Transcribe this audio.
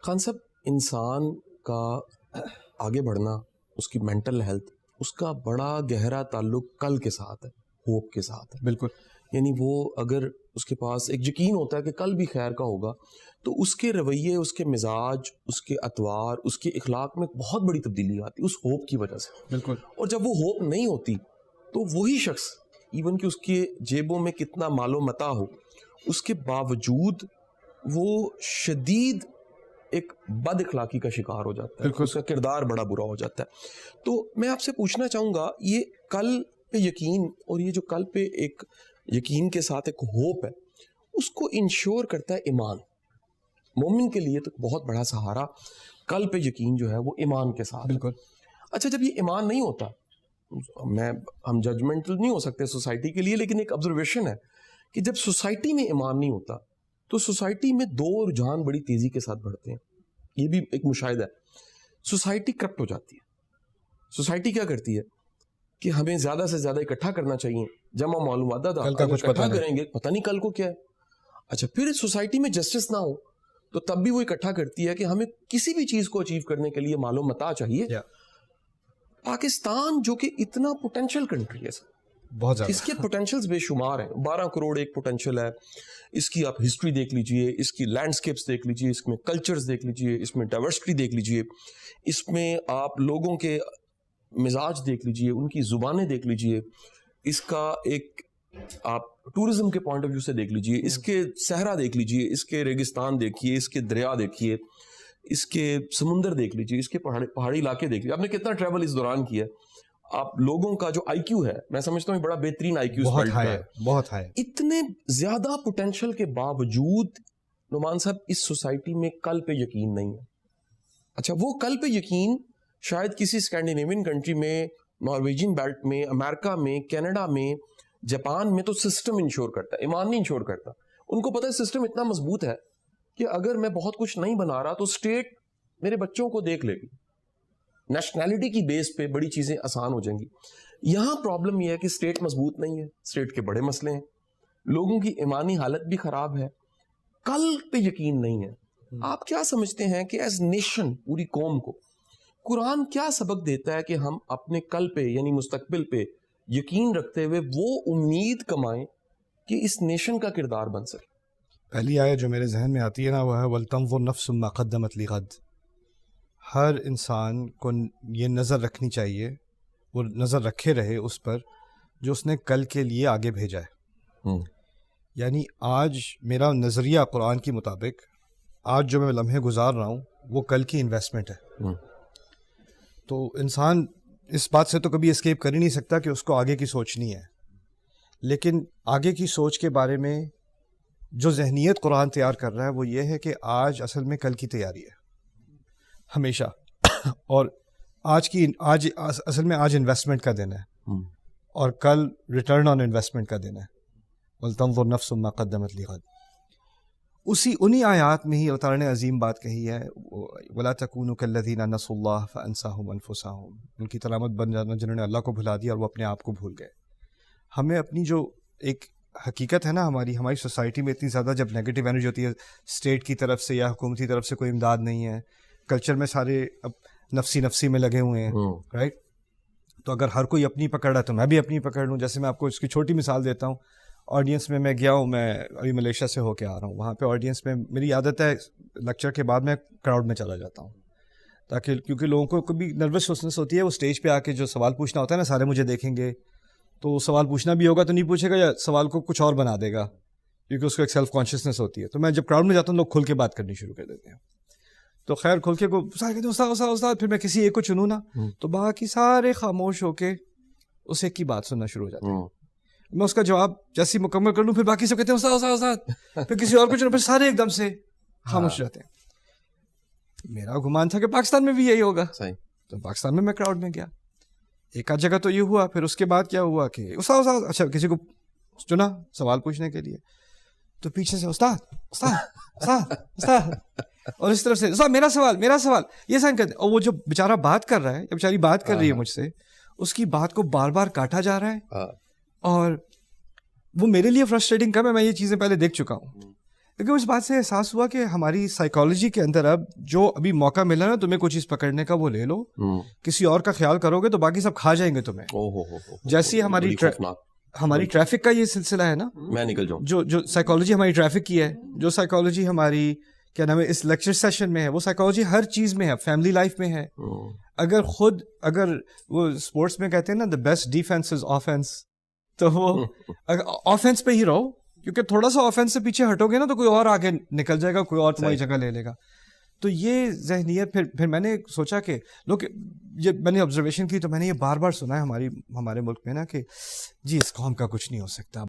خان صاحب، انسان کا آگے بڑھنا، اس کی مینٹل ہیلتھ، اس کا بڑا گہرا تعلق کل کے ساتھ ہے، ہوپ کے ساتھ ہے. بالکل. یعنی وہ اگر اس کے پاس ایک یقین ہوتا ہے کہ کل بھی خیر کا ہوگا، تو اس کے رویے، اس کے مزاج، اس کے اطوار، اس کے اخلاق میں بہت بڑی تبدیلی آتی ہے اس ہوپ کی وجہ سے. بالکل. اور جب وہ ہوپ نہیں ہوتی تو وہی شخص ایون کہ اس کے جیبوں میں کتنا مال و متاع ہو، اس کے باوجود وہ شدید ایک بد اخلاقی کا شکار ہو جاتا ہے. اس کا کردار بڑا برا ہو جاتا ہے. تو میں آپ سے پوچھنا چاہوں گا، یہ کل پہ یقین اور یہ جو کل پہ ایک یقین کے ساتھ ایک ہوپ ہے، اس کو انشور کرتا ہے ایمان. مومن کے لیے تو بہت بڑا سہارا کل پہ یقین جو ہے وہ ایمان کے ساتھ. بالکل. اچھا، جب یہ ایمان نہیں ہوتا، ہم ججمنٹل نہیں ہو سکتے سوسائٹی کے لیے، لیکن ایک آبزرویشن ہے کہ جب سوسائٹی میں ایمان نہیں ہوتا تو سوسائٹی میں دو رجحان بڑی تیزی کے ساتھ بڑھتے ہیں. یہ بھی ایک مشاہدہ ہے. سوسائٹی کرپٹ ہو جاتی ہے. سوسائٹی کیا کرتی ہے کہ ہمیں زیادہ سے زیادہ اکٹھا کرنا چاہیے، جمع معلومات اکٹھا کریں گے، پتہ نہیں کل کو کیا ہے. اچھا، پھر سوسائٹی میں جسٹس نہ ہو تو تب بھی وہ اکٹھا کرتی ہے کہ ہمیں کسی بھی چیز کو اچیو کرنے کے لیے مال و متاع چاہیے. پاکستان جو کہ اتنا پوٹینشیل کنٹری ہے، بہت زیادہ، اس کے پوٹینشیلز بے شمار ہیں. 12 کروڑ ایک پوٹینشیل ہے. اس کی آپ ہسٹری دیکھ لیجئے، اس کی لینڈسکیپس دیکھ لیجئے، اس میں کلچرز دیکھ لیجئے، اس میں ڈائیورسٹی دیکھ لیجئے، اس میں آپ لوگوں کے مزاج دیکھ لیجئے، ان کی زبانیں دیکھ لیجئے، اس کا ایک آپ ٹورزم کے پوائنٹ آف ویو سے دیکھ لیجئے، اس کے صحرا دیکھ لیجئے، اس کے ریگستان دیکھیے، اس کے دریا دیکھیے، اس کے سمندر دیکھ لیجئے، اس کے پہاڑی علاقے دیکھ لیجئے. آپ نے کتنا ٹریول اس دوران کیا ہے. آپ لوگوں کا جو آئی کیو ہے، میں سمجھتا ہوں بڑا بہترین آئی کیو ہے، بہت ہائی. اتنے زیادہ پوٹینشیل کے باوجود نعمان صاحب اس سوسائٹی میں کل پہ یقین نہیں ہے. اچھا، وہ کل پہ یقین شاید کسی اسکینڈینیوین کنٹری میں، نارویجین بیلٹ میں، امریکہ میں، کینیڈا میں، جاپان میں تو سسٹم انشور کرتا ہے، ایمان نہیں انشور کرتا. ان کو پتہ ہے سسٹم اتنا مضبوط ہے کہ اگر میں بہت کچھ نہیں بنا رہا تو اسٹیٹ میرے بچوں کو دیکھ لے گی. نیشنلٹی کی بیس پہ بڑی چیزیں آسان ہو جائیں گی. یہاں پرابلم یہ ہے کہ اسٹیٹ مضبوط نہیں ہے، اسٹیٹ کے بڑے مسئلے ہیں، لوگوں کی ایمانی حالت بھی خراب ہے، کل پہ یقین نہیں ہے. آپ کیا سمجھتے ہیں کہ ایز نیشن، پوری قوم کو قرآن کیا سبق دیتا ہے کہ ہم اپنے کل پہ یعنی مستقبل پہ یقین رکھتے ہوئے وہ امید کمائیں کہ اس نیشن کا کردار بن سکے؟ پہلی آیت جو میرے ذہن میں آتی ہے نا، وہ ہے وَلْتَنظُرْ نَفْسٌ مَا قَدَّمَتْ لِغَدٍ. ہر انسان کو یہ نظر رکھنی چاہیے، وہ نظر رکھے رہے اس پر جو اس نے کل کے لیے آگے بھیجا ہے. یعنی آج میرا نظریہ قرآن کے مطابق، آج جو میں لمحے گزار رہا ہوں وہ کل کی انویسٹمنٹ ہے. تو انسان اس بات سے تو کبھی اسکیپ کر ہی نہیں سکتا کہ اس کو آگے کی سوچنی ہے. لیکن آگے کی سوچ کے بارے میں جو ذہنیت قرآن تیار کر رہا ہے وہ یہ ہے کہ آج اصل میں کل کی تیاری ہے ہمیشہ. اور آج اصل میں آج انویسٹمنٹ کا دن ہے اور کل ریٹرن آن انویسٹمنٹ کا دن ہے. وَلْتَنظُرْ نَفْسٌ مَا قَدَّمَتْ لِغَدٍ. انہی آیات میں ہی اللہ تعالیٰ نے عظیم بات کہی ہے، وَلَا تَكُونُوا كَالَّذِينَ نَسُوا اللَّهَ فَأَنسَاهُمْ أَنفُسَهُمْ. ان کی تلامت بن جانا جنہوں نے اللہ کو بھلا دیا اور وہ اپنے آپ کو بھول گئے. ہمیں اپنی جو ایک حقیقت ہے نا، ہماری سوسائٹی میں اتنی زیادہ جب نیگیٹو انرجی ہوتی ہے اسٹیٹ کی طرف سے یا حکومتی طرف سے کوئی امداد نہیں ہے، کلچر میں سارے اب نفسی میں لگے ہوئے ہیں، رائٹ. تو اگر ہر کوئی اپنی پکڑ رہا ہے تو میں بھی اپنی پکڑ لوں. جیسے میں آپ کو اس کی چھوٹی مثال دیتا ہوں. آڈینس میں گیا ہوں، میں ابھی ملیشیا سے ہو کے آ رہا ہوں. وہاں پہ آڈینس میں میری عادت ہے لیکچر کے بعد میں کراؤڈ میں چلا جاتا ہوں، تاکہ کیونکہ لوگوں کو کبھی نروسنس ہوتی ہے، وہ اسٹیج پہ آ کے جو سوال پوچھنا ہوتا ہے نا، سارے مجھے دیکھیں گے تو سوال پوچھنا بھی ہوگا تو نہیں پوچھے گا، یا سوال کو کچھ اور بنا دے گا، کیونکہ اس کو ایک سیلف کانشیسنس ہوتی ہے. تو میں جب کراؤڈ میں جاتا ہوں لوگ کھل کے بات کرنی شروع کر دیتے ہیں. تو خیر کھل کے سارے کہتے ہیں استاد، پھر میں کسی ایک کو چنوں نا تو باقی سارے خاموش ہو کے اس ایک کی بات سننا شروع ہو جاتے ہیں. میں اس کا جواب جیسی مکمل کر لوں پھر باقی سب کہتے ہیں استاد، پھر کسی اور کو چنو، پھر سارے ایک دم سے خاموش رہتے ہیں. میرا گمان تھا کہ پاکستان میں بھی یہی ہوگا. تو پاکستان میں کراؤڈ میں گیا، ایک آدھ جگہ تو یہ ہوا. پھر اس کے بعد کیا ہوا کہ استاد اچھا کسی کو چنا سوال پوچھنے کے لیے، تو پیچھے سے استاد اور اس طرف سے استاد میرا سوال یہ سائن کر دیں. اور وہ جو بیچارہ بات کر رہا ہے یا بیچاری بات کر رہی ہے مجھ سے، اس کی بات کو بار بار کاٹا جا رہا ہے. اور وہ میرے لیے فرسٹریٹنگ کم ہے، میں یہ چیزیں پہلے دیکھ چکا ہوں. لیکن اس بات سے احساس ہوا کہ ہماری سائیکالوجی کے اندر اب جو ابھی موقع ملا نا تمہیں کوئی چیز پکڑنے کا وہ لے لو, کسی اور کا خیال کرو گے تو باقی سب کھا جائیں گے تمہیں. جیسی ہماری ٹریفک کا یہ سلسلہ ہے نا, میں نکل جاؤں, جو سائیکالوجی ہماری ٹریفک کی ہے, جو سائیکالوجی ہماری کیا نام ہے اس لیکچر سیشن میں ہے, وہ سائیکالوجی ہر چیز میں ہے, فیملی لائف میں ہے. اگر وہ اسپورٹس میں کہتے ہیں نا the best defense is offense, تو وہ آفینس پہ ہی رہو, کیونکہ تھوڑا سا آفینس سے پیچھے ہٹو گے نا تو کوئی اور آگے نکل جائے گا, کوئی اور تمہاری جگہ لے لے گا. تو یہ ذہنیت پھر میں نے سوچا کہ لوگ, یہ میں نے آبزرویشن کی تو میں نے یہ بار بار سنا ہے ہمارے ملک میں نا کہ جی اس قوم کا کچھ نہیں ہو سکتا,